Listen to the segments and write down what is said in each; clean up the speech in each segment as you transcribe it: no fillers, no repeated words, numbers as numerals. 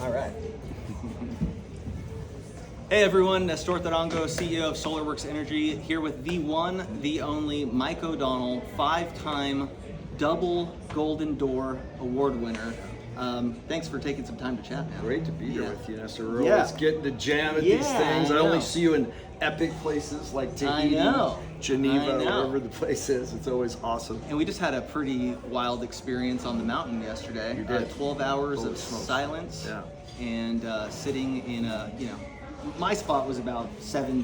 All right. Hey everyone, Nestor Tarango, CEO of SolarWorks Energy, here with the one, the only Mike Oddonnell, 5-time double Golden Door Award winner. Thanks for taking some time to chat, man. Great to be here with you, Nestor. We're Yeah. always getting to jam at these things. I only see you in epic places like Tahiti, Geneva, wherever the place is. It's always awesome. And we just had a pretty wild experience on the mountain yesterday. You did. 12 hours Holy of smokes. silence, Yeah. and sitting in a, my spot was about 7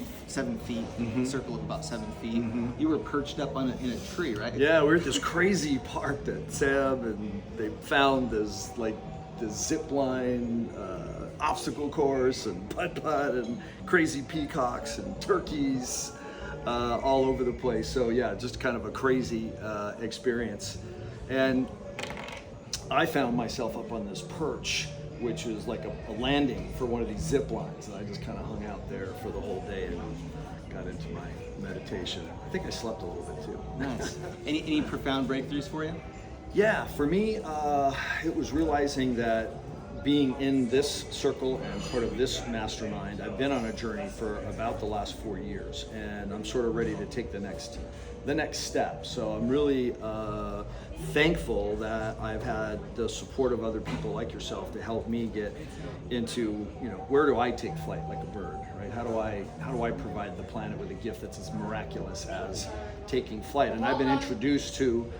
feet, circle of about 7 feet. You were perched up on in a tree, right? Yeah, we're at this crazy park that Sam and they found as like the zip line, obstacle course, and putt-putt, and crazy peacocks and turkeys all over the place. So yeah, just kind of a crazy experience. And I found myself up on this perch, which is like a landing for one of these zip lines, and I just kind of hung out there for the whole day and got into my meditation. I think I slept a little bit too. Nice. Any profound breakthroughs for you? Yeah, for me, it was realizing that being in this circle and part of this mastermind, I've been on a journey for about the last 4 years, and I'm sort of ready to take the next step. So I'm really thankful that I've had the support of other people like yourself to help me get into, where do I take flight like a bird, right? How do I provide the planet with a gift that's as miraculous as taking flight? And I've been introduced to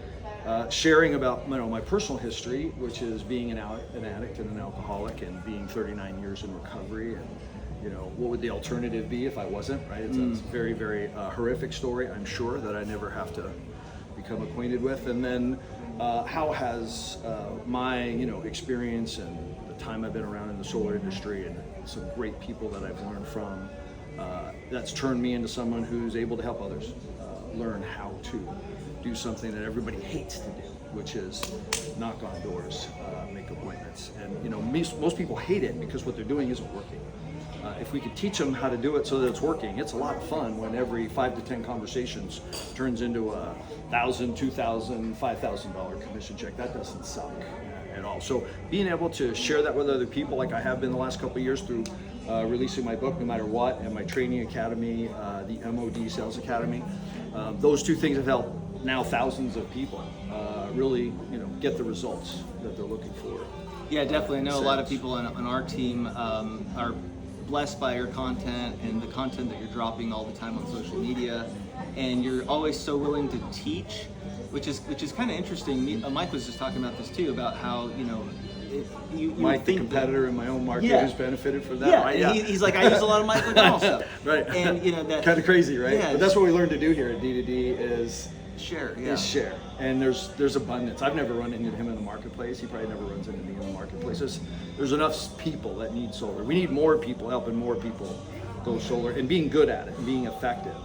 sharing about my personal history, which is being an addict and an alcoholic, and being 39 years in recovery, and what would the alternative be if I wasn't, right? It's a very, very horrific story, I'm sure, that I never have to become acquainted with. And then how has my experience and the time I've been around in the solar industry and some great people that I've learned from, that's turned me into someone who's able to help others learn how to do something that everybody hates to do, which is knock on doors, make appointments. And most people hate it because what they're doing isn't working. If we could teach them how to do it so that it's working, it's a lot of fun when every 5 to 10 conversations turns into a $1,000, $2,000, $5,000 commission check. That doesn't suck at all. So being able to share that with other people, like I have been the last couple of years through releasing my book, No Matter What, and my training academy, the MOD Sales Academy, those two things have helped now thousands of people really, get the results that they're looking for. Yeah, definitely. I know a lot of people on our team are blessed by your content and the content that you're dropping all the time on social media, and you're always so willing to teach, which is kind of interesting. Mike was just talking about this too, about how you Mike, the competitor in my own market, who's benefited from that. Yeah, right? And he's like, I use a lot of Michael Oddonnell stuff. Right. And that kind of crazy, right? Yeah, but that's what we learned to do here at D2D is share. Share. And there's abundance. I've never run into him in the marketplace. He probably never runs into me in the marketplace. There's enough people that need solar. We need more people helping more people go solar and being good at it and being effective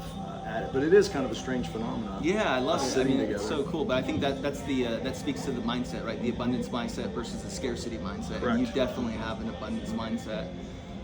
at it. But it is kind of a strange phenomenon. Yeah, I love it. I mean, together. it's so cool. But I think that speaks to the mindset, right? The abundance mindset versus the scarcity mindset. Correct. And you definitely have an abundance mindset.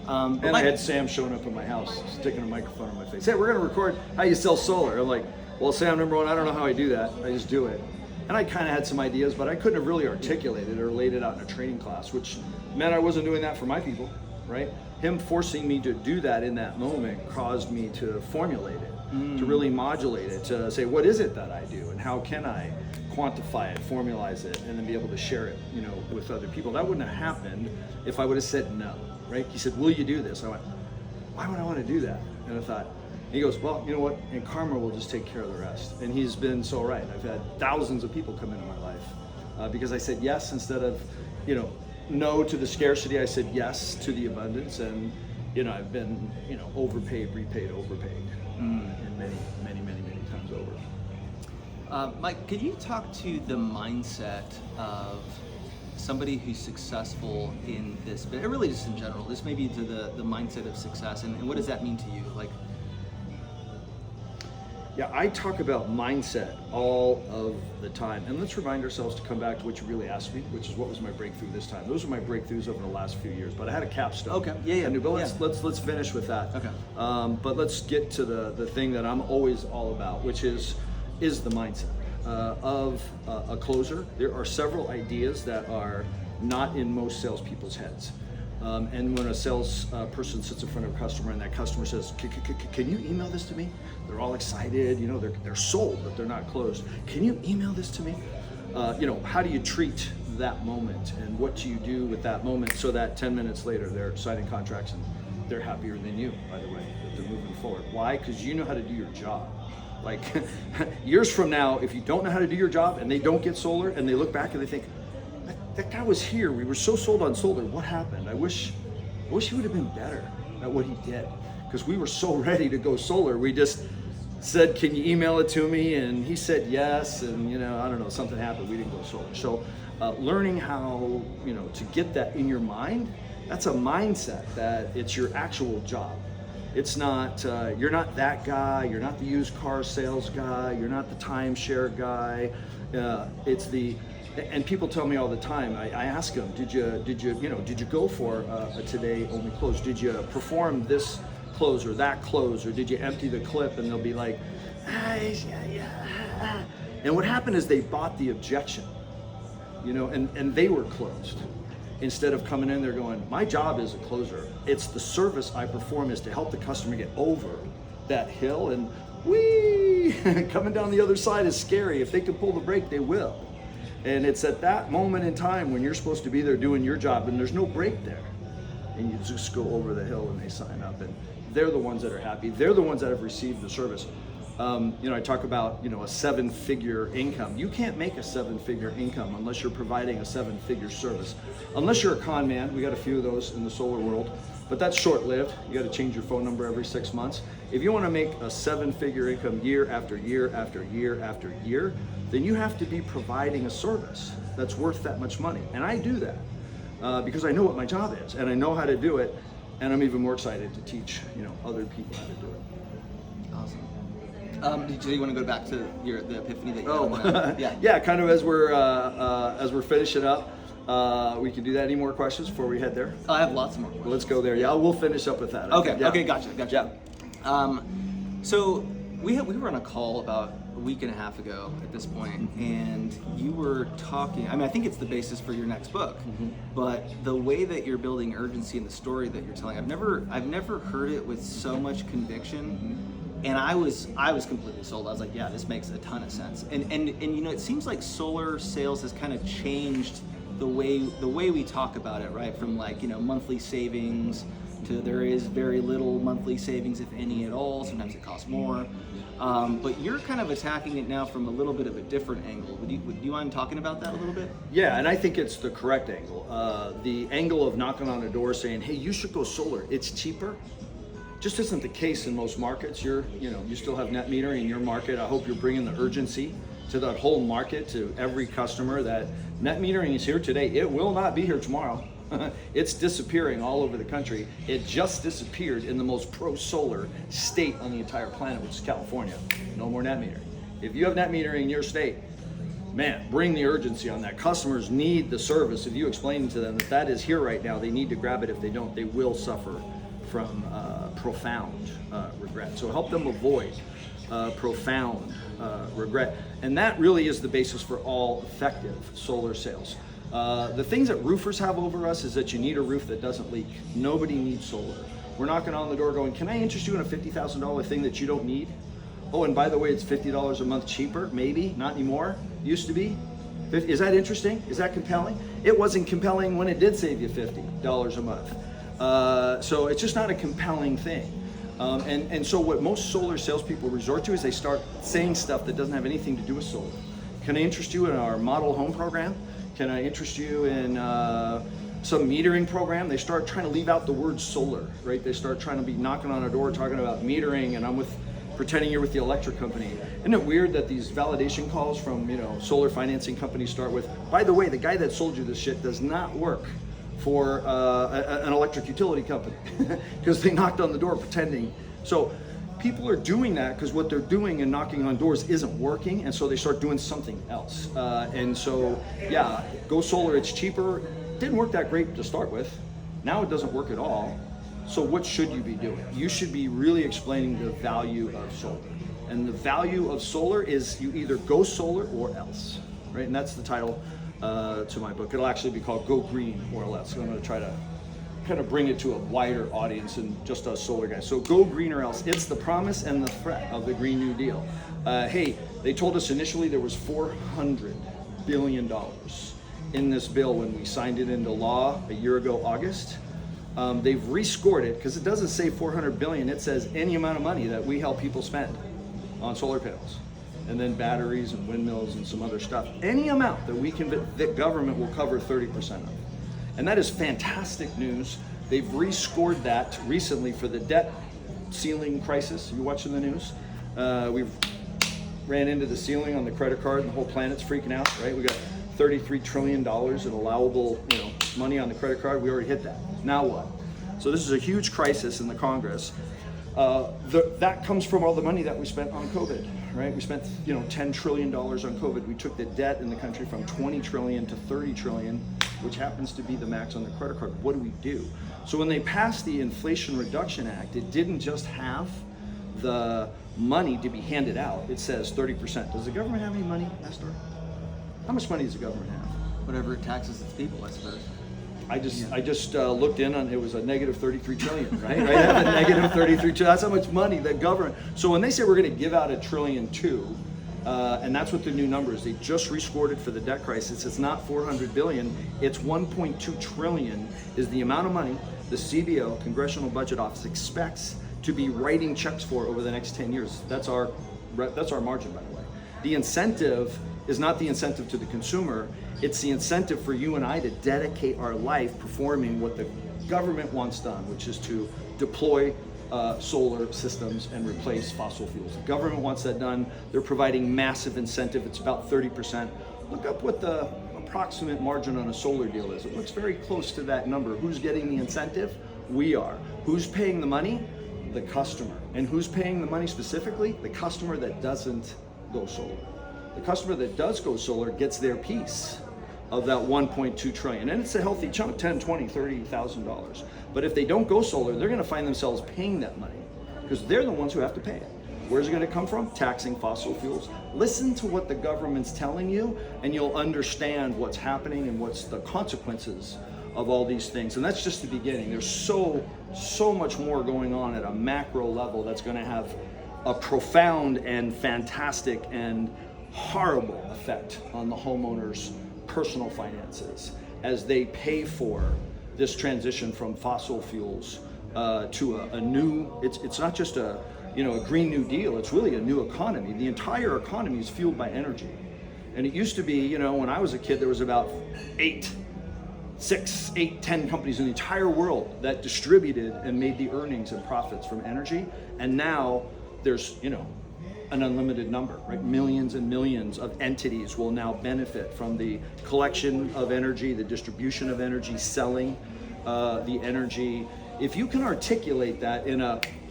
And I had Sam showing up at my house, sticking a microphone in my face. Hey, we're going to record how you sell solar. I'm like, well, Sam, number one, I don't know how I do that. I just do it. And I kind of had some ideas, but I couldn't have really articulated or laid it out in a training class, which meant I wasn't doing that for my people, right? Him forcing me to do that in that moment caused me to formulate it, to really modulate it, to say, what is it that I do, and how can I quantify it, formalize it, and then be able to share it, with other people. That wouldn't have happened if I would have said no, right? He said, will you do this? I went, why would I want to do that? And I thought, he goes, well, you know what, and karma will just take care of the rest. And he's been so right. I've had thousands of people come into my life because I said yes instead of, no to the scarcity. I said yes to the abundance, and I've been, overpaid, repaid, overpaid, and many times over. Mike, could you talk to the mindset of somebody who's successful in this, but really just in general, this may be to the mindset of success, and what does that mean to you? Like, Yeah, I talk about mindset all of the time. And let's remind ourselves to come back to what you really asked me, which is what was my breakthrough this time. Those are my breakthroughs over the last few years, but I had a capstone. Okay, yeah. But let's finish with that. Okay. But let's get to the thing that I'm always all about, which is the mindset of a closer. There are several ideas that are not in most salespeople's heads. And when a sales person sits in front of a customer and that customer says, can you email this to me? They're all excited, you know, they're sold, but they're not closed. Can you email this to me? You know, how do you treat that moment, and what do you do with that moment so that 10 minutes later they're signing contracts and they're happier than you, by the way, that they're moving forward. Why? Because you know how to do your job. Like years from now, if you don't know how to do your job and they don't get solar and they look back and they think, that guy was here, we were so sold on solar, what happened? I wish he would have been better at what he did, because we were so ready to go solar. We just said, can you email it to me? And he said yes, and you know, I don't know, something happened, we didn't go solar. So learning how, you know, to get that in your mind, that's a mindset that it's your actual job. It's not, you're not that guy, you're not the used car sales guy, you're not the timeshare guy. And people tell me all the time, I ask them, did you go for a today only close? Did you perform this close or that close, or did you empty the clip? And they'll be like, yeah. And what happened is they bought the objection, you know, and they were closed. Instead of coming in there going, my job is a closer. It's the service I perform is to help the customer get over that hill, and coming down the other side is scary. If they can pull the brake, they will. And it's at that moment in time when you're supposed to be there doing your job and there's no brake there. And you just go over the hill and they sign up, and they're the ones that are happy. They're the ones that have received the service. You know, I talk about, you know, a 7-figure income. You can't make a 7-figure income unless you're providing a 7-figure service. Unless you're a con man. We got a few of those in the solar world, but that's short-lived. You got to change your phone number every 6 months. If you want to make a 7-figure income year after year after year after year, then you have to be providing a service that's worth that much money. And I do that because I know what my job is and I know how to do it, and I'm even more excited to teach, you know, other people how to do it. Awesome. Did you want to go back to the epiphany that you had? Yeah. Kind of as we're finishing up, we can do that. Any more questions before we head there? I have lots more questions. Let's go there. Yeah, we'll finish up with that. Okay, gotcha. Yeah. So we were on a call about a week and a half ago at this point, and you were talking, I mean, I think it's the basis for your next book, but the way that you're building urgency in the story that you're telling, I've never heard it with so much conviction. And I was completely sold. I was like, yeah, this makes a ton of sense. And you know, it seems like solar sales has kind of changed the way we talk about it, right? From like, you know, monthly savings to there is very little monthly savings, if any at all. Sometimes it costs more. But you're kind of attacking it now from a little bit of a different angle. Would you mind talking about that a little bit? Yeah, and I think it's the correct angle. The angle of knocking on a door saying, hey, you should go solar, it's cheaper, just isn't the case in most markets. You still have net metering in your market. I hope you're bringing the urgency to that whole market, to every customer, that net metering is here today. It will not be here tomorrow. It's disappearing all over the country. It just disappeared in the most pro-solar state on the entire planet, which is California. No more net metering. If you have net metering in your state, man, bring the urgency on that. Customers need the service. If you explain to them that that is here right now, they need to grab it. If they don't, they will suffer from profound regret. So help them avoid profound regret. And that really is the basis for all effective solar sales. The things that roofers have over us is that you need a roof that doesn't leak. Nobody needs solar. We're knocking on the door going, can I interest you in a $50,000 thing that you don't need? Oh, and by the way, it's $50 a month cheaper, maybe, not anymore, used to be. Is that interesting? Is that compelling? It wasn't compelling when it did save you $50 a month. So it's just not a compelling thing. And so what most solar salespeople resort to is they start saying stuff that doesn't have anything to do with solar. Can I interest you in our model home program? Can I interest you in some metering program? They start trying to leave out the word solar, right? They start trying to be knocking on a door talking about metering, and pretending you're with the electric company. Isn't it weird that these validation calls from, solar financing companies start with, by the way, the guy that sold you this shit does not work for an electric utility company, because they knocked on the door pretending. So people are doing that because what they're doing and knocking on doors isn't working, and so they start doing something else. And so, yeah, go solar, it's cheaper. Didn't work that great to start with. Now it doesn't work at all. So what should you be doing? You should be really explaining the value of solar. And the value of solar is you either go solar or else, right? And that's the title to my book. It'll actually be called Go Green or Else. So I'm going to try to kind of bring it to a wider audience than just us solar guys. So go green or else. It's the promise and the threat of the Green New Deal. Hey, they told us initially there was $400 billion in this bill when we signed it into law a year ago, August. They've rescored it because it doesn't say 400 billion. It says any amount of money that we help people spend on solar panels, and then batteries and windmills and some other stuff. Any amount that we can, that government will cover 30% of. And that is fantastic news. They've rescored that recently for the debt ceiling crisis. You watching the news? We've ran into the ceiling on the credit card and the whole planet's freaking out, right? We got $33 trillion in allowable, money on the credit card. We already hit that. Now what? So this is a huge crisis in the Congress. That comes from all the money that we spent on COVID, right? We spent, $10 trillion on COVID. We took the debt in the country from 20 trillion to 30 trillion, which happens to be the max on the credit card. What do? So when they passed the Inflation Reduction Act, it didn't just have the money to be handed out. It says 30%. Does the government have any money, Nestor? How much money does the government have? Whatever it taxes its people, I suppose. I just looked in on, it was a negative 33 trillion, right? Right, I have a negative 33 trillion. That's how much money the government. So when they say we're going to give out $1.2 trillion, and that's what the new number is, they just rescored it for the debt crisis. It's not 400 billion, it's 1.2 trillion is the amount of money the CBO, Congressional Budget Office, expects to be writing checks for over the next 10 years. That's our margin, by the way. The incentive is not the incentive to the consumer, it's the incentive for you and I to dedicate our life performing what the government wants done, which is to deploy solar systems and replace fossil fuels. The government wants that done. They're providing massive incentive. It's about 30%. Look up what the approximate margin on a solar deal is. It looks very close to that number. Who's getting the incentive? We are. Who's paying the money? The customer. And who's paying the money specifically? The customer that doesn't go solar. The customer that does go solar gets their piece of that 1.2 trillion. And it's a healthy chunk, $10, $20, $30,000. But if they don't go solar, they're gonna find themselves paying that money because they're the ones who have to pay it. Where's it gonna come from? Taxing fossil fuels. Listen to what the government's telling you and you'll understand what's happening and what's the consequences of all these things. And that's just the beginning. There's so much more going on at a macro level that's gonna have a profound and fantastic and horrible effect on the homeowner's personal finances as they pay for this transition from fossil fuels to a new, it's not just a Green New Deal, it's really a new economy. The entire economy is fueled by energy. And it used to be, when I was a kid, there was about 10 companies in the entire world that distributed and made the earnings and profits from energy. And now there's, an unlimited number, right? Millions and millions of entities will now benefit from the collection of energy, the distribution of energy, selling the energy. If you can articulate that in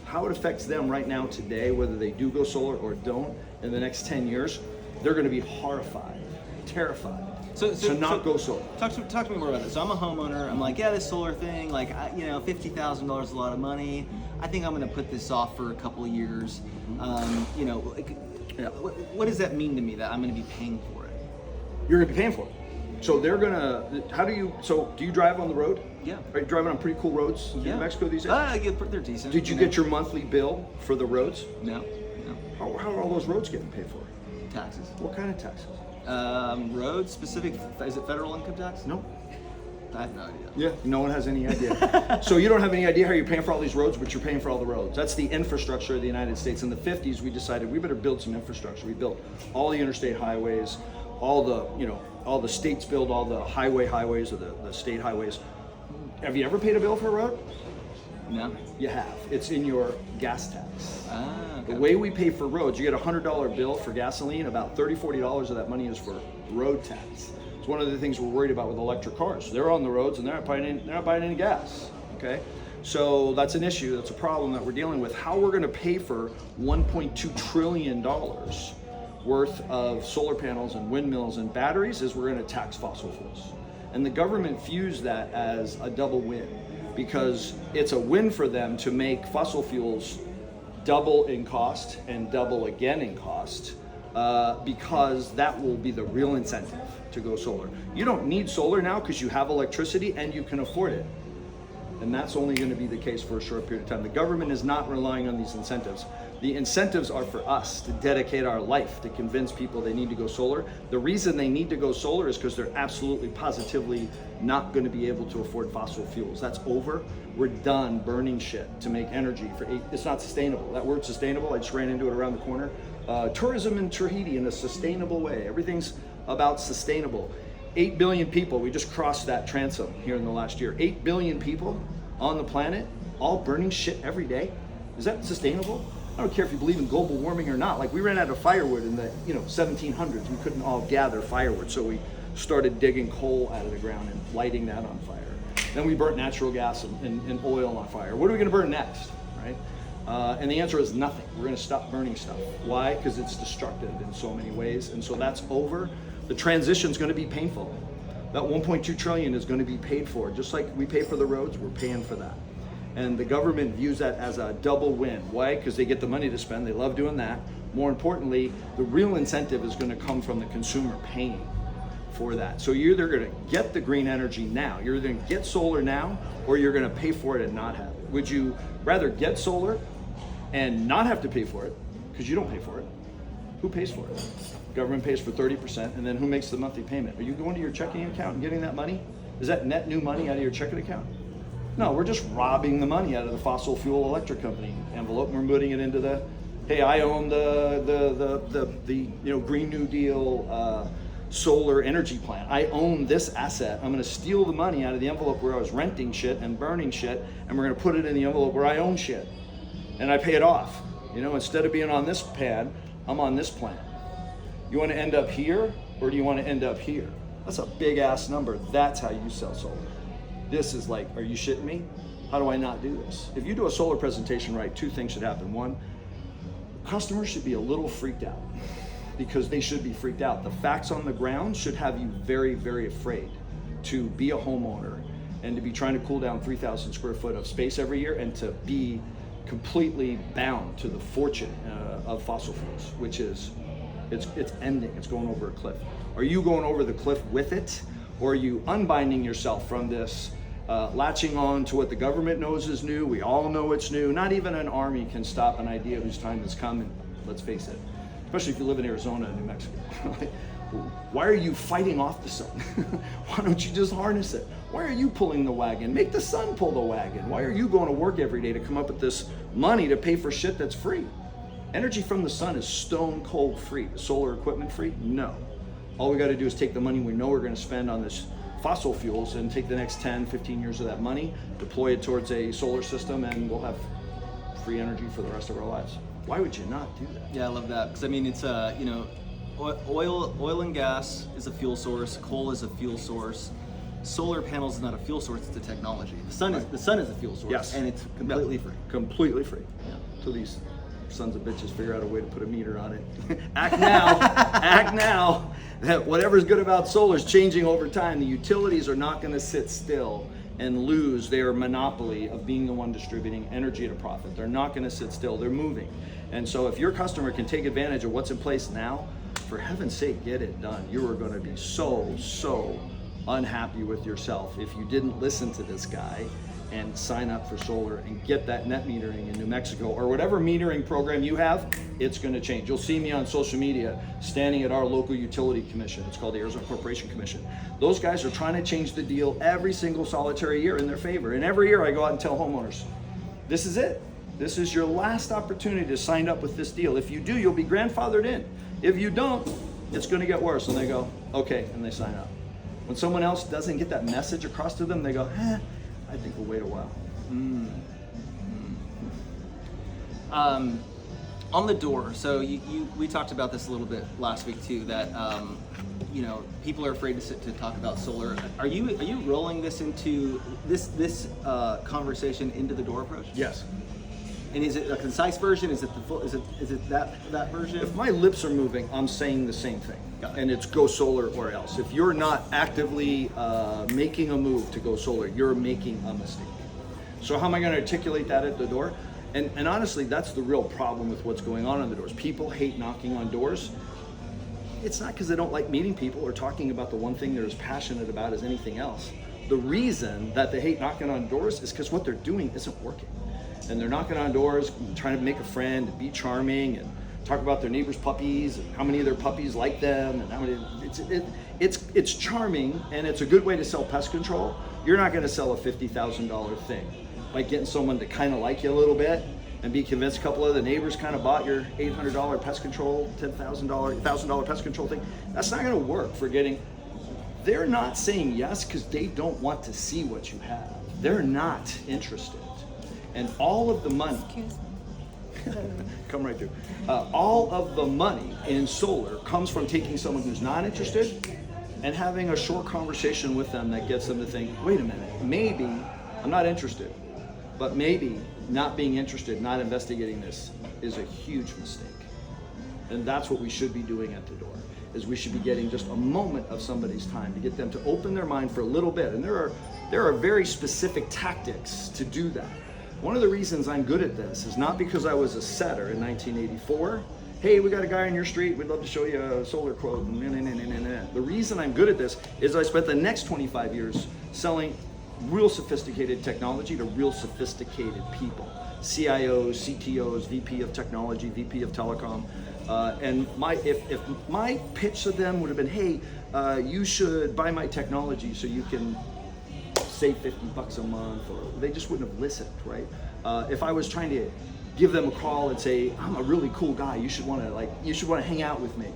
how it affects them right now today, whether they do go solar or don't in the next 10 years, they're gonna be horrified, terrified to not go solar. Talk to me more about this. So I'm a homeowner. I'm like, yeah, this solar thing, like, $50,000 is a lot of money. I think I'm going to put this off for a couple of years. What does that mean to me that I'm going to be paying for it? You're going to be paying for it. So they're going to, do you drive on the road? Yeah. Are you driving on pretty cool roads in Mexico these days? Yeah, they're decent. Did you get your monthly bill for the roads? No. How are all those roads getting paid for? Taxes. What kind of taxes? Road specific, is it federal income tax? No. I have no idea. Yeah, no one has any idea. So you don't have any idea how you're paying for all these roads, but you're paying for all the roads. That's the infrastructure of the United States. In the 50s, we decided we better build some infrastructure. We built all the interstate highways, all the states build all the highways or the state highways. Have you ever paid a bill for a road? No. You have. It's in your gas tax. Okay. The way we pay for roads, you get a $100 bill for gasoline, about $30, $40 of that money is for road tax. It's one of the things we're worried about with electric cars. They're on the roads and they're not buying any gas, okay? So that's an issue, that's a problem that we're dealing with. How we're gonna pay for $1.2 trillion worth of solar panels and windmills and batteries is we're gonna tax fossil fuels. And the government views that as a double win because it's a win for them to make fossil fuels double in cost and double again in cost because that will be the real incentive to go solar. You don't need solar now because you have electricity and you can afford it. And that's only going to be the case for a short period of time. The government is not relying on these incentives. The incentives are for us to dedicate our life to convince people they need to go solar. The reason they need to go solar is because they're absolutely positively not going to be able to afford fossil fuels. That's over. We're done burning shit to make energy it's not sustainable. That word sustainable, I just ran into it around the corner. Tourism in Tahiti in a sustainable way. Everything's about sustainable. 8 billion people, we just crossed that transom here in the last year. 8 billion people on the planet, all burning shit every day. Is that sustainable? I don't care if you believe in global warming or not. Like, we ran out of firewood in the 1700s. We couldn't all gather firewood, so we started digging coal out of the ground and lighting that on fire. Then we burnt natural gas and oil on fire. What are we gonna burn next, right? And the answer is nothing. We're gonna stop burning stuff. Why? Because it's destructive in so many ways, and so that's over. The transition's gonna be painful. That 1.2 trillion is gonna be paid for. Just like we pay for the roads, we're paying for that. And the government views that as a double win. Why? Because they get the money to spend, they love doing that. More importantly, the real incentive is gonna come from the consumer paying for that. So you're either gonna get the green energy now, you're either gonna get solar now, or you're gonna pay for it and not have it. Would you rather get solar and not have to pay for it, because you don't pay for it? Who pays for it? Government pays for 30%, and then who makes the monthly payment? Are you going to your checking account and getting that money? Is that net new money out of your checking account? No, we're just robbing the money out of the fossil fuel electric company envelope, and we're putting it into the, hey, I own the Green New Deal solar energy plant. I own this asset. I'm gonna steal the money out of the envelope where I was renting shit and burning shit, and we're gonna put it in the envelope where I own shit. And I pay it off. Instead of being on this pad, I'm on this plan. You wanna end up here, or do you wanna end up here? That's a big ass number. That's how you sell solar. This is like, are you shitting me? How do I not do this? If you do a solar presentation right, two things should happen. One, customers should be a little freaked out, because they should be freaked out. The facts on the ground should have you very, very afraid to be a homeowner and to be trying to cool down 3,000 square foot of space every year, and to be completely bound to the fortune of fossil fuels, which is, it's ending, it's going over a cliff. Are you going over the cliff with it, or are you unbinding yourself from this, latching on to what the government knows is new? We all know it's new. Not even an army can stop an idea whose time has come, and let's face it, especially if you live in Arizona and New Mexico. Why are you fighting off the sun? Why don't you just harness it? Why are you pulling the wagon? Make the sun pull the wagon. Why are you going to work every day to come up with this money to pay for shit that's free? Energy from the sun is stone cold free. Is solar equipment free? No. All we got to do is take the money we know we're going to spend on this fossil fuels and take the next 10, 15 years of that money, deploy it towards a solar system, and we'll have free energy for the rest of our lives. Why would you not do that? Yeah, I love that, because it's oil and gas is a fuel source, coal is a fuel source. Solar panels is not a fuel source; it's a technology. The sun is a fuel source, yes, and it's completely free. Completely free. Yeah. So these sons of bitches figure out a way to put a meter on it. Act now, act now. That whatever's good about solar is changing over time. The utilities are not going to sit still and lose their monopoly of being the one distributing energy at a profit. They're not going to sit still. They're moving. And so if your customer can take advantage of what's in place now, for heaven's sake, get it done. You are going to be so unhappy with yourself if you didn't listen to this guy and sign up for solar and get that net metering in New Mexico, or whatever metering program you have. It's going to change. You'll see me on social media standing at our local utility commission. It's called the Arizona Corporation Commission. Those guys are trying to change the deal every single solitary year in their favor. And every year I go out and tell homeowners, this is it. This is your last opportunity to sign up with this deal. If you do, you'll be grandfathered in. If you don't, it's going to get worse. And they go, okay, and they sign up. When someone else doesn't get that message across to them, they go, I think we'll wait a while. On the door, so we talked about this a little bit last week too, that people are afraid to talk about solar. Are you rolling this into this conversation into the door approach? Yes. And is it a concise version? Is it the full? Is it that version? If my lips are moving, I'm saying the same thing, and it's go solar or else. If you're not actively making a move to go solar, you're making a mistake. So how am I going to articulate that at the door? And honestly, that's the real problem with what's going on the doors. People hate knocking on doors. It's not because they don't like meeting people or talking about the one thing they're as passionate about as anything else. the reason that they hate knocking on doors is because what they're doing isn't working. And they're knocking on doors, trying to make a friend, and be charming, and talk about their neighbors' puppies and how many of their puppies like them, and how many. It's charming, and it's a good way to sell pest control. You're not going to sell a $50,000 thing by getting someone to kind of like you a little bit and be convinced a couple of the neighbors kind of bought your $800 pest control, $10,000, $1,000 pest control thing. That's not going to work for getting. They're not saying yes because they don't want to see what you have. They're not interested. And all of the money, come right through. All of the money in solar comes from taking someone who's not interested and having a short conversation with them that gets them to think, wait a minute, maybe I'm not interested, but maybe not being interested, not investigating this is a huge mistake. And that's what we should be doing at the door, is we should be getting just a moment of somebody's time to get them to open their mind for a little bit. And there are very specific tactics to do that. One of the reasons I'm good at this is not because I was a setter in 1984. Hey, we got a guy on your street, we'd love to show you a solar quote. The reason I'm good at this is I spent the next 25 years selling real sophisticated technology to real sophisticated people. CIOs, CTOs, VP of technology, VP of telecom. And if my pitch to them would have been, hey, you should buy my technology so you can save $50 a month, or they just wouldn't have listened, right? If I was trying to give them a call and say, I'm a really cool guy, you should want to hang out with me,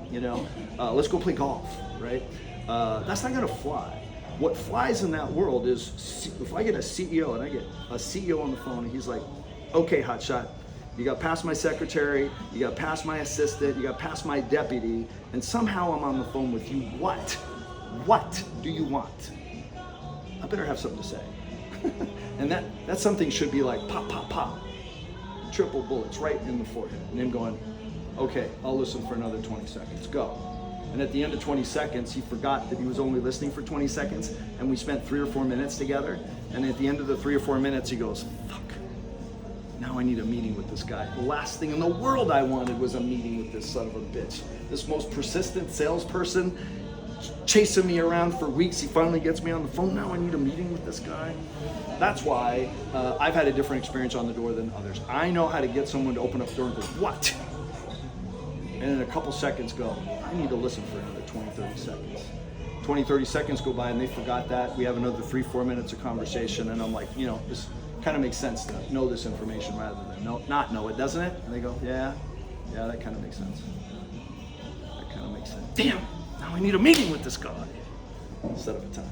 let's go play golf, right? That's not gonna fly. What flies in that world is if I get a CEO and I get a CEO on the phone and he's like, okay, hotshot, you got past my secretary, you got past my assistant, you got past my deputy, and somehow I'm on the phone with you. What do you want? I better have something to say. And that something should be like pop, pop, pop. Triple bullets right in the forehead. And him going, okay, I'll listen for another 20 seconds, go. And at the end of 20 seconds, he forgot that he was only listening for 20 seconds, and we spent 3 or 4 minutes together. And at the end of the 3 or 4 minutes, he goes, fuck, now I need a meeting with this guy. The last thing in the world I wanted was a meeting with this son of a bitch. This most persistent salesperson chasing me around for weeks. He finally gets me on the phone. Now I need a meeting with this guy. That's why I've had a different experience on the door than others. I know how to get someone to open up the door and go, what? And in a couple seconds go, I need to listen for another 20, 30 seconds. 20, 30 seconds go by and they forgot that. We have another 3, 4 minutes of conversation, and I'm like, this kind of makes sense to know this information rather than not know it, doesn't it? And they go, yeah, that kind of makes sense. That kind of makes sense. Damn, now I need a meeting with this guy. Set up a time.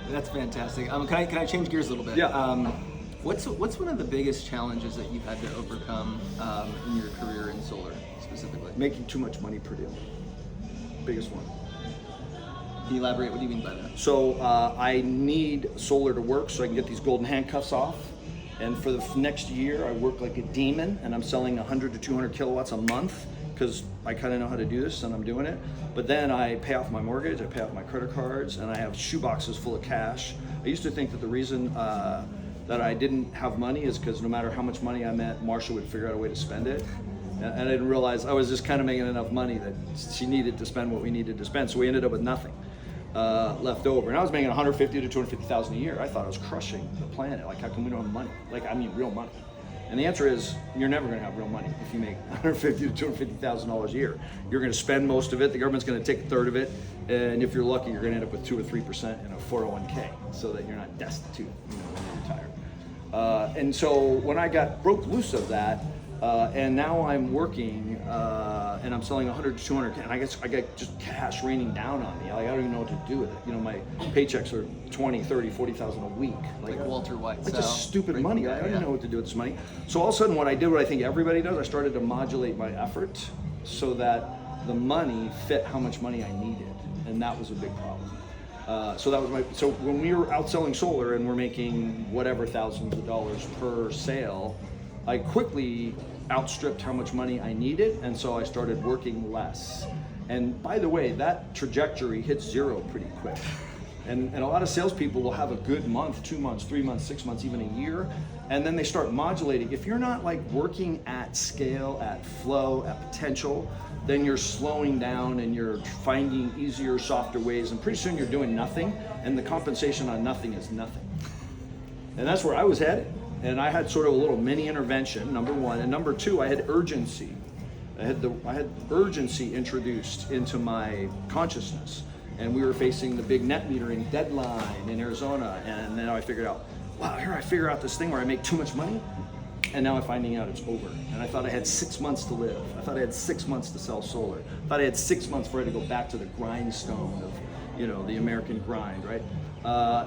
That's fantastic. Can I change gears a little bit? Yeah. What's one of the biggest challenges that you've had to overcome in your career in solar specifically? Making too much money per deal. Biggest one. Can you elaborate? What do you mean by that? So I need solar to work so I can get these golden handcuffs off. And for the next year, I work like a demon, and I'm selling 100 to 200 kilowatts a month because I kind of know how to do this and I'm doing it. But then I pay off my mortgage, I pay off my credit cards, and I have shoeboxes full of cash. I used to think that the reason that I didn't have money is because no matter how much money I met, Marsha would figure out a way to spend it. And I didn't realize I was just kind of making enough money that she needed to spend what we needed to spend. So we ended up with nothing left over. And I was making 150 to 250,000 a year. I thought I was crushing the planet. Like, how come we don't have money? Like, I mean, real money. And the answer is, you're never going to have real money if you make $150,000 to $250,000 a year. You're going to spend most of it. The government's going to take a third of it, and if you're lucky, you're going to end up with 2 or 3% in a 401k, so that you're not destitute when you retire. And so when I broke loose of that, and now I'm working, and I'm selling 100 to 200, and I get just cash raining down on me. Like, I don't even know what to do with it. My paychecks are 20, 30, 40,000 a week. Like Walter White. It's just stupid money. I don't even know what to do with this money. So all of a sudden, what I think everybody does, I started to modulate my effort so that the money fit how much money I needed, and that was a big problem. So when we were out selling solar and we're making whatever thousands of dollars per sale, I quickly outstripped how much money I needed, and so I started working less. And by the way, that trajectory hit zero pretty quick. And a lot of salespeople will have a good month, 2 months, 3 months, 6 months, even a year, and then they start modulating. If you're not like working at scale, at flow, at potential, then you're slowing down and you're finding easier, softer ways, and pretty soon you're doing nothing, and the compensation on nothing is nothing. And that's where I was headed. And I had sort of a little mini intervention, number one. And number two, I had urgency. I had urgency introduced into my consciousness. And we were facing the big net metering deadline in Arizona. And then I figured out, wow, here I figure out this thing where I make too much money. And now I'm finding out it's over. And I thought I had 6 months to live. I thought I had 6 months to sell solar. I thought I had 6 months for it to go back to the grindstone of, the American grind, right?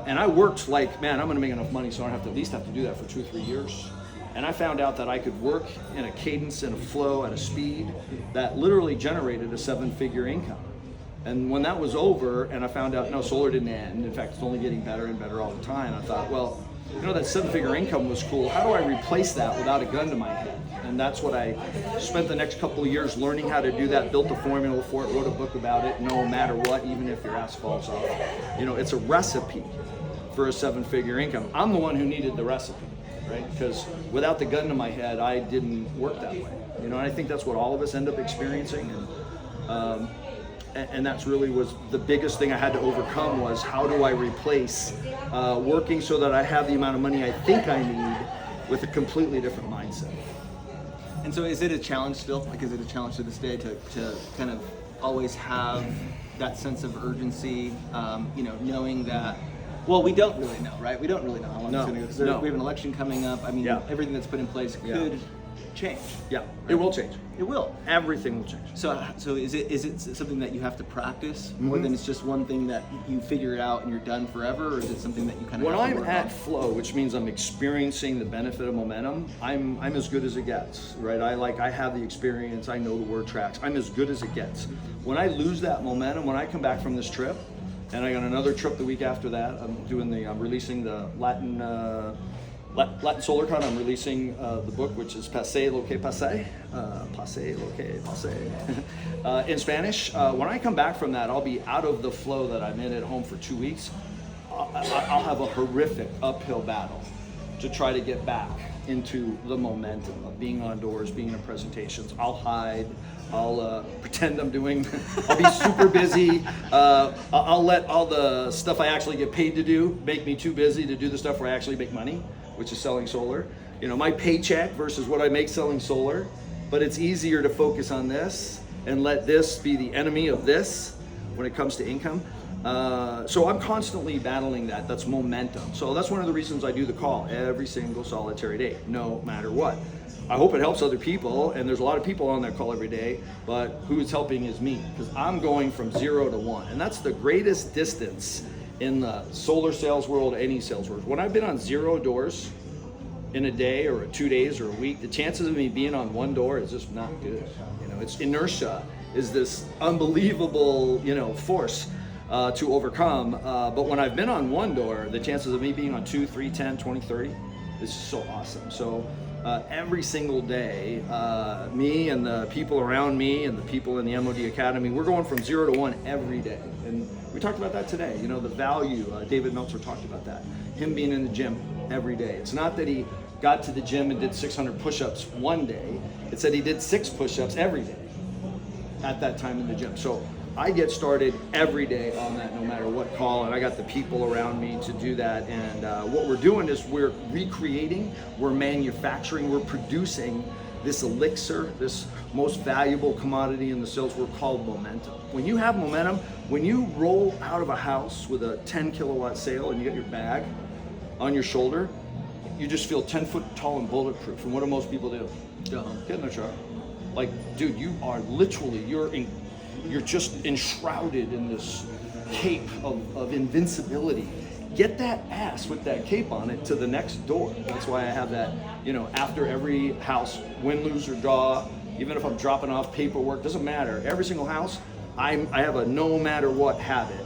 And I worked like, man, I'm gonna make enough money so I don't have to at least have to do that for 2 or 3 years. And I found out that I could work in a cadence, in a flow, at a speed that literally generated a 7-figure income. And when that was over, and I found out, no, solar didn't end. In fact, it's only getting better and better all the time. I thought, well, that 7-figure income was cool. How do I replace that without a gun to my head? And that's what I spent the next couple of years learning how to do that, built a formula for it, wrote a book about it, no matter what, even if your ass falls off. It's a recipe for a 7-figure income. I'm the one who needed the recipe, right? Because without the gun to my head, I didn't work that way. And I think that's what all of us end up experiencing. And that's really was the biggest thing I had to overcome was how do I replace working so that I have the amount of money I think I need with a completely different mindset. And so is it a challenge still? Like, is it a challenge to this day to kind of always have that sense of urgency, knowing that, well, we don't really know, right? We don't really know how long it's going to go. Because we have an election coming up. I mean, everything that's put in place could change. Yeah, right? It will change. It will. Everything will change. So is it something that you have to practice more than it's just one thing that you figure it out and you're done forever, or is it something that you kind of when have to I'm work at on? flow, which means I'm experiencing the benefit of momentum, I'm as good as it gets, right? I have the experience, I know the word tracks, I'm as good as it gets. When I lose that momentum, when I come back from this trip, and I got another trip the week after that, I'm releasing the Latin SolarCon. I'm releasing the book, which is Passé lo que passé, Passé lo que passé, in Spanish. When I come back from that, I'll be out of the flow that I'm in at home for 2 weeks. I'll have a horrific uphill battle to try to get back into the momentum of being on doors, being in presentations. I'll hide. I'll pretend I'll be super busy. I'll let all the stuff I actually get paid to do make me too busy to do the stuff where I actually make money, which is selling solar. My paycheck versus what I make selling solar, but it's easier to focus on this and let this be the enemy of this when it comes to income. So I'm constantly battling that. That's momentum. So that's one of the reasons I do the call every single solitary day, no matter what. I hope it helps other people, and there's a lot of people on that call every day, but who it's helping is me, because I'm going from 0 to 1, and that's the greatest distance in the solar sales world, any sales world. When I've been on 0 doors in a day or 2 days or a week, the chances of me being on 1 door is just not good. It's inertia is this unbelievable, force to overcome. But when I've been on 1 door, the chances of me being on 2, 3, 10, 20, 30 is so awesome. So every single day, me and the people around me and the people in the MOD Academy, we're going from 0 to 1 every day. And we talked about that today, the value. David Meltzer talked about that. Him being in the gym every day. It's not that he got to the gym and did 600 push-ups one day. It's that he did 6 push-ups every day at that time in the gym. So I get started every day on that, no matter what call, and I got the people around me to do that. And what we're doing is we're recreating, we're manufacturing, we're producing this elixir, this most valuable commodity in the sales world called momentum. When you have momentum, when you roll out of a house with a 10 kilowatt sale and you get your bag on your shoulder, you just feel 10 foot tall and bulletproof. And what do most people do? Get in the truck. Like, dude, you are literally, you're just enshrouded in this cape of invincibility. Get that ass with that cape on it to the next door. That's why I have that, after every house, win, lose, or draw, even if I'm dropping off paperwork, doesn't matter. Every single house, I have a no matter what habit.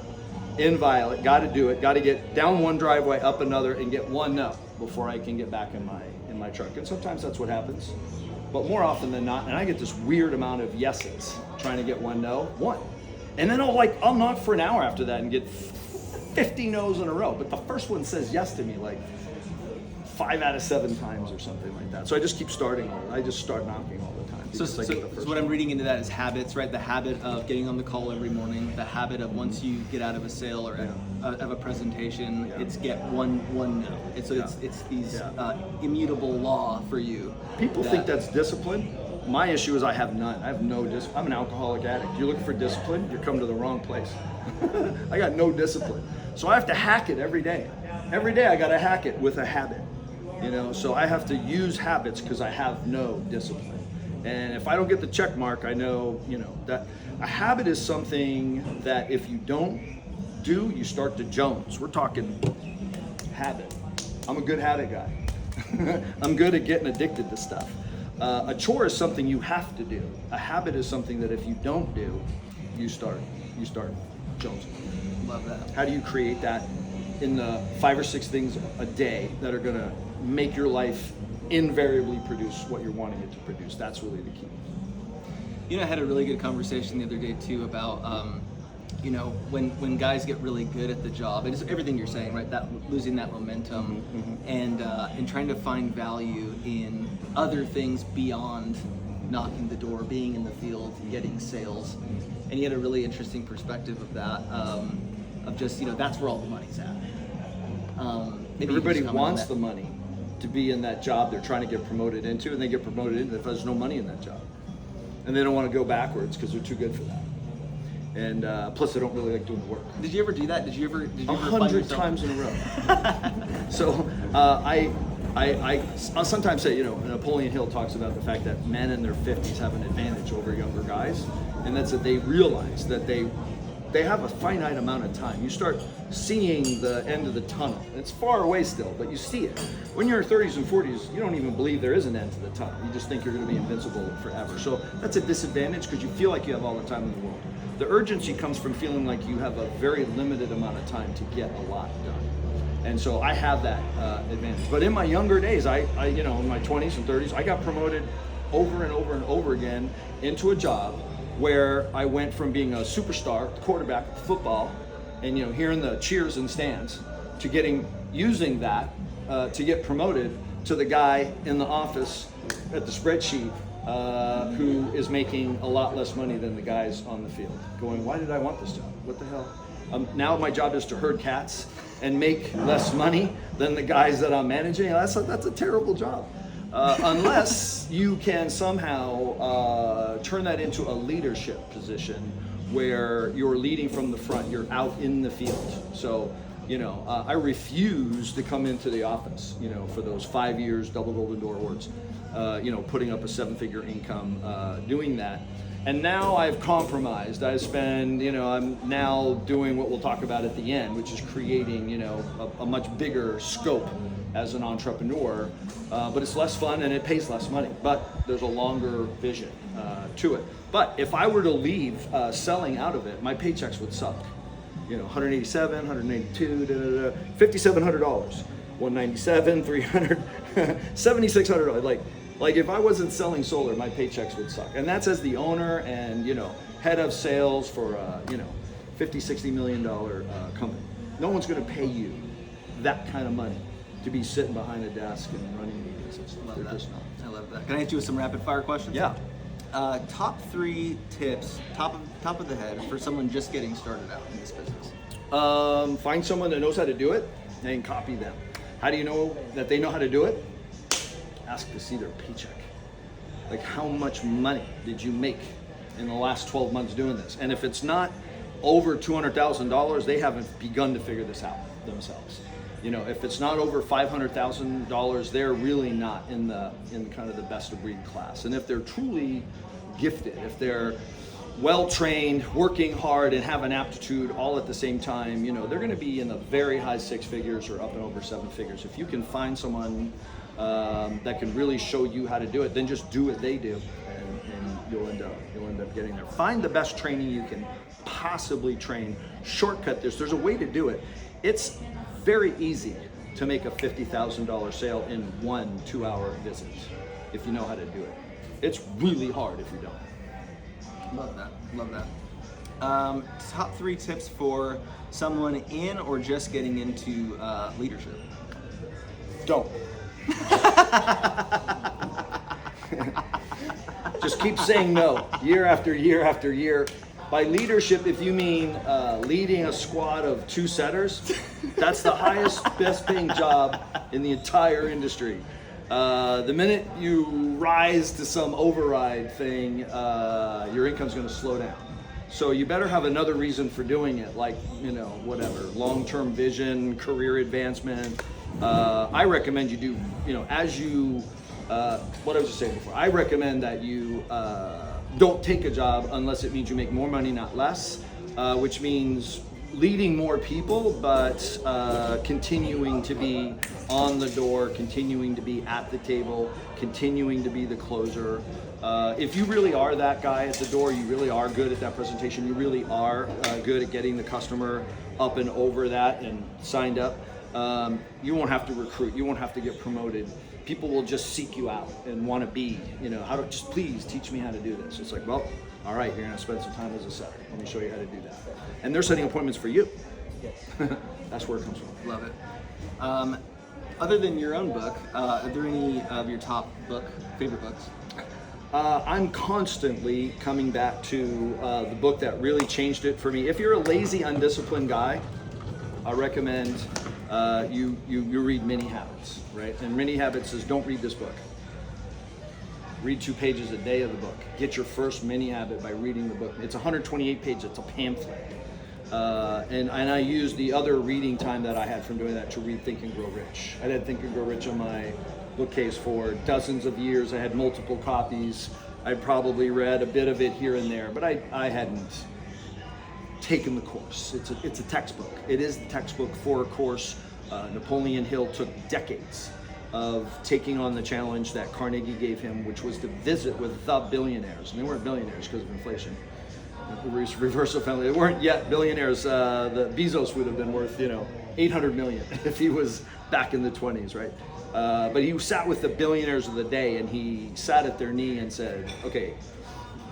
Inviolate, got to do it, got to get down one driveway, up another, and get one no before I can get back in my truck. And sometimes that's what happens. But more often than not, and I get this weird amount of yeses trying to get one no, one. And then I'll knock for an hour after that and get 50 no's in a row, but the first one says yes to me like 5 out of 7 times or something like that. So I just keep starting on it. I just start knocking all the time. So what I'm reading into that is habits, right? The habit of getting on the call every morning, the habit of once you get out of a sale or of a presentation, it's get one no. And so it's these immutable law for you. People think that's discipline. My issue is I have none. I have no discipline. I'm an alcoholic addict. You're looking for discipline, you're coming to the wrong place. I got no discipline. So I have to hack it every day. Every day I got to hack it with a habit. So I have to use habits because I have no discipline. And if I don't get the check mark, I know, that a habit is something that if you don't do, you start to Jones. We're talking habit. I'm a good habit guy. I'm good at getting addicted to stuff. A chore is something you have to do. A habit is something that if you don't do, you start jonesing. Love that. How do you create that in the 5 or 6 things a day that are gonna make your life invariably produce what you're wanting it to produce? That's really the key. I had a really good conversation the other day too about when guys get really good at the job, and it's everything you're saying, right? That losing that momentum, and trying to find value in other things beyond knocking the door, being in the field, getting sales. And you had a really interesting perspective of that, of just that's where all the money's at. Maybe everybody wants the money to be in that job they're trying to get promoted into, and they get promoted into if there's no money in that job, and they don't want to go backwards because they're too good for that. And plus, they don't really like doing the work. Did you ever do that? Did you ever 100 times in a row. So I sometimes say, Napoleon Hill talks about the fact that men in their 50s have an advantage over younger guys, and that's that they realize that they have a finite amount of time. You start seeing the end of the tunnel. It's far away still, but you see it. When you're in your 30s and 40s, you don't even believe there is an end to the tunnel. You just think you're going to be invincible forever. So that's a disadvantage because you feel like you have all the time in the world. The urgency comes from feeling like you have a very limited amount of time to get a lot done. And so I have that advantage. But in my younger days, I in my 20s and 30s, I got promoted over and over and over again into a job where I went from being a superstar quarterback of football and hearing the cheers and stands to using that to get promoted to the guy in the office at the spreadsheet who is making a lot less money than the guys on the field. Going, why did I want this job? What the hell? Now my job is to herd cats and make less money than the guys that I'm managing. That's a terrible job. Unless you can somehow turn that into a leadership position where you're leading from the front, you're out in the field. So, I refuse to come into the office, for those 5 years, double Golden Door awards, putting up a 7-figure income, doing that. And now I've compromised. I'm now doing what we'll talk about at the end, which is creating, a much bigger scope as an entrepreneur, but it's less fun and it pays less money, but there's a longer vision to it. But if I were to leave selling out of it, my paychecks would suck. $187, 182, $5,700, $197, $300, $7,600. Like if I wasn't selling solar, my paychecks would suck. And that's as the owner and head of sales for $50, $60 million company. No one's going to pay you that kind of money to be sitting behind a desk and running meetings and stuff. They're just not. I love that. Can I ask you some rapid fire questions? Yeah. Top 3 tips, top of the head, for someone just getting started out in this business. Find someone that knows how to do it and copy them. How do you know that they know how to do it? Ask to see their paycheck. Like, how much money did you make in the last 12 months doing this? And if it's not over $200,000, they haven't begun to figure this out themselves. If it's not over $500,000, they're really not in kind of the best of breed class. And if they're truly gifted, if they're well trained, working hard, and have an aptitude all at the same time, they're going to be in the very high 6 figures or up and over 7 figures. If you can find someone that can really show you how to do it, then just do what they do, and you'll end up getting there. Find the best training you can possibly train. Shortcut this. There's a way to do it. It's very easy to make a $50,000 sale in 1 2-hour visit if you know how to do it. It's really hard if you don't. Love that. Top 3 tips for someone in or just getting into leadership. Don't. Just keep saying no, year after year after year. By leadership, if you mean leading a squad of 2 setters, that's the highest, best paying job in the entire industry. The minute you rise to some override thing, your income's going to slow down. So you better have another reason for doing it, like, whatever, long-term vision, career advancement. I recommend you do, as you, what I was just saying before, I recommend that you don't take a job unless it means you make more money, not less, which means leading more people, but continuing to be on the door, continuing to be at the table, continuing to be the closer. If you really are that guy at the door, you really are good at that presentation, you really are good at getting the customer up and over that and signed up, you won't have to recruit, you won't have to get promoted. People will just seek you out and want to be, just please teach me how to do this. It's like, well, all right, you're going to spend some time as a setter. Let me show you how to do that. And they're setting appointments for you. That's where it comes from. Love it. Other than your own book, are there any of your top favorite books? I'm constantly coming back to the book that really changed it for me. If you're a lazy, undisciplined guy, I recommend you read Many Habits, right? And Many Habits says, don't read this book. Read 2 pages a day of the book. Get your first mini habit by reading the book. It's 128 pages, it's a pamphlet. And I used the other reading time that I had from doing that to read Think and Grow Rich. I had Think and Grow Rich on my bookcase for dozens of years. I had multiple copies. I probably read a bit of it here and there, but I hadn't taken the course. It's a textbook. It is the textbook for a course. Napoleon Hill took decades of taking on the challenge that Carnegie gave him, which was to visit with the billionaires. And they weren't billionaires because of inflation. Reversal family, they weren't yet billionaires. The Bezos would have been worth, 800 million if he was back in the 20s, right? But he sat with the billionaires of the day, and he sat at their knee and said, okay,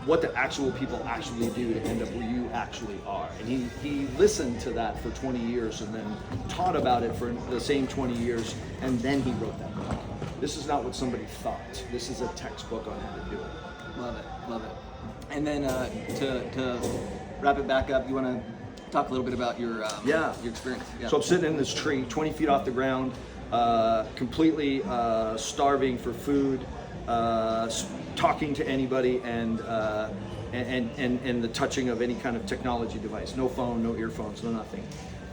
what do actual people actually do to end up where you actually are? And he listened to that for 20 years and then taught about it for the same 20 years, and then he wrote that book. This is not what somebody thought. This is a textbook on how to do it. Love it, love it. And then to wrap it back up, you want to talk a little bit about your experience? Yeah. So I'm sitting in this tree, 20 feet off the ground, completely starving for food, talking to anybody, and the touching of any kind of technology device. No phone, no earphones, no nothing.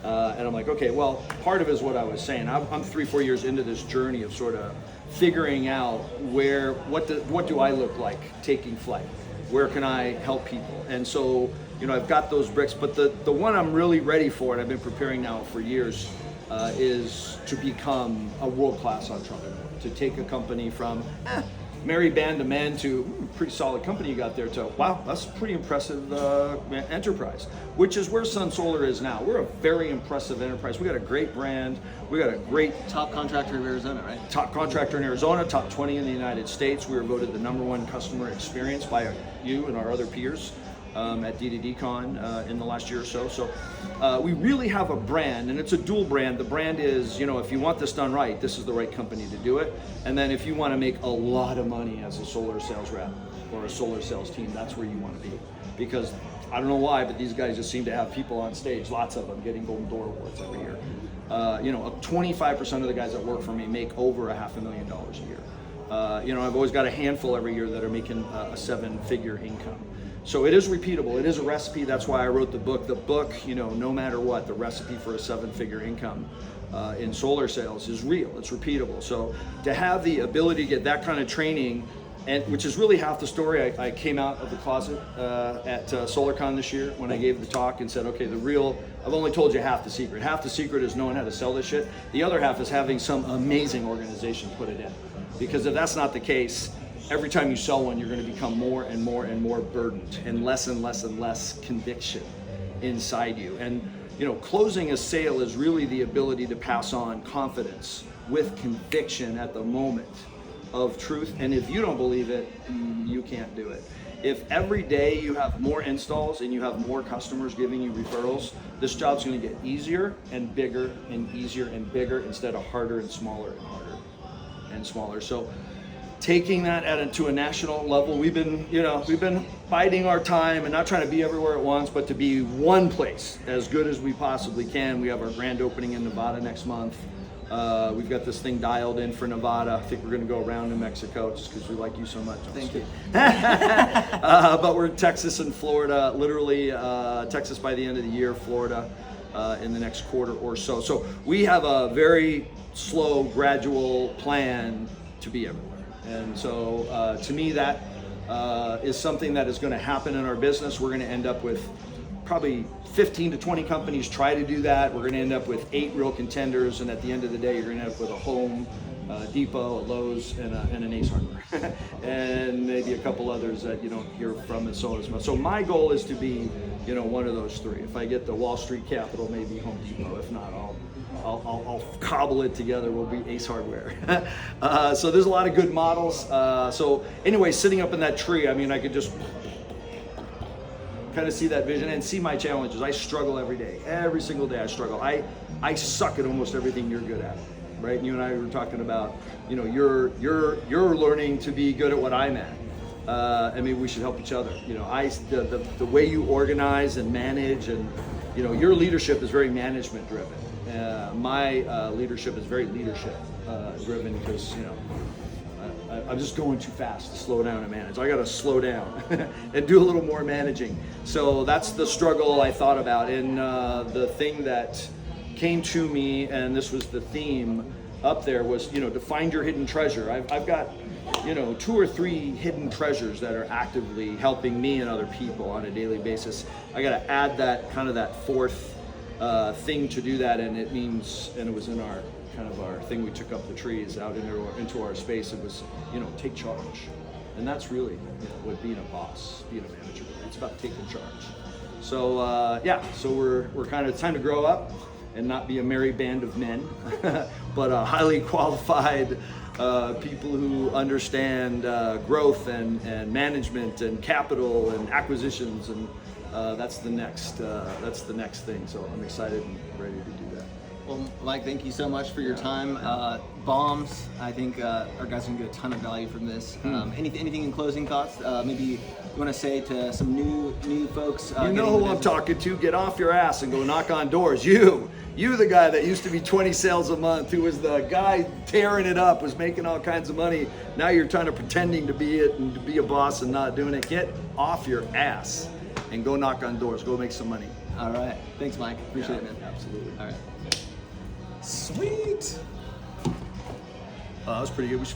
And I'm like, okay, well, part of it is what I was saying. I'm 3-4 years into this journey of sort of figuring out what do I look like taking flight? Where can I help people? And so, I've got those bricks, but the one I'm really ready for, and I've been preparing now for years, is to become a world-class entrepreneur, to take a company from merry band of men to pretty solid company you got there to, wow, that's a pretty impressive enterprise, which is where Sun Solar is now. We're a very impressive enterprise. We got a great brand. We got a great top contractor in Arizona, right? Top contractor in Arizona, top 20 in the United States. We were voted the #1 customer experience by you and our other peers at DDDCon in the last year or so. So we really have a brand, and it's a dual brand. The brand is, if you want this done right, this is the right company to do it. And then if you want to make a lot of money as a solar sales rep or a solar sales team, that's where you want to be. Because I don't know why, but these guys just seem to have people on stage, lots of them, getting Golden Door Awards every year. 25% of the guys that work for me make over $500,000 a year. I've always got a handful every year that are making a 7-figure income. So it is repeatable. It is a recipe. That's why I wrote the book. The book, no matter what, the recipe for a 7-figure income in solar sales is real. It's repeatable. So to have the ability to get that kind of training, and which is really half the story. I came out of the closet at SolarCon this year when I gave the talk and said, okay, I've only told you half the secret. Half the secret is knowing how to sell this shit. The other half is having some amazing organization put it in. Because if that's not the case, every time you sell one, you're going to become more and more and more burdened, and less and less conviction inside you. And closing a sale is really the ability to pass on confidence with conviction at the moment of truth. And if you don't believe it, you can't do it. if every day you have more installs and you have more customers giving you referrals, this job's going to get easier and bigger and easier and bigger instead of harder and smaller and harder and smaller. So taking that to a national level, we've been biding our time and not trying to be everywhere at once, but to be one place as good as we possibly can. We have our grand opening in Nevada next month. We've got this thing dialed in for Nevada. I think we're going to go around New Mexico just because we like you so much. Thank you. But we're in Texas and Florida, literally Texas by the end of the year, Florida in the next quarter or so. So we have a very slow, gradual plan to be everywhere. And so to me, that is something that is going to happen in our business. We're going to end up with probably 15 to 20 companies try to do that. We're going to end up with 8 real contenders, and at the end of the day, you're going to end up with a Home Depot, a Lowe's, and an Ace Hardware, and maybe a couple others that you don't hear from and so as much. So my goal is to be, one of those 3. If I get the Wall Street capital, maybe Home Depot. If not, I'll cobble it together. We'll be Ace Hardware. So there's a lot of good models. So anyway, sitting up in that tree, I mean, I could just kind of see that vision and see my challenges. I struggle every day. Every single day I struggle. I suck at almost everything you're good at, right? You and I were talking about, you're learning to be good at what I'm at. I mean, we should help each other. The way you organize and manage, and your leadership is very management driven. My leadership is very leadership driven because I'm just going too fast to slow down and manage. I got to slow down and do a little more managing. So that's the struggle I thought about. And the thing that came to me, and this was the theme up there, was to find your hidden treasure. I've got 2 or 3 hidden treasures that are actively helping me and other people on a daily basis. I got to add that that 4th thing to do that, and it means, and it was in our thing we took up the trees out into our space. It was take charge, and that's really what being a boss, being a manager, it's about taking charge. So so we're kind of, it's time to grow up and not be a merry band of men, but highly qualified people who understand growth and management and capital and acquisitions, and that's the next thing. So I'm excited and ready to do that. Well, Mike, thank you so much for your time. Bombs, I think our guys are going to get a ton of value from this. Anything in closing thoughts? Maybe you want to say to some new folks? You know who I'm talking to. Get off your ass and go knock on doors. You the guy that used to be 20 sales a month, who was the guy tearing it up, was making all kinds of money. Now you're trying to pretending to be it and to be a boss and not doing it. Get off your ass and go knock on doors. Go make some money. All right. Thanks, Mike. Appreciate it, man. Absolutely. All right. Sweet. That was pretty good.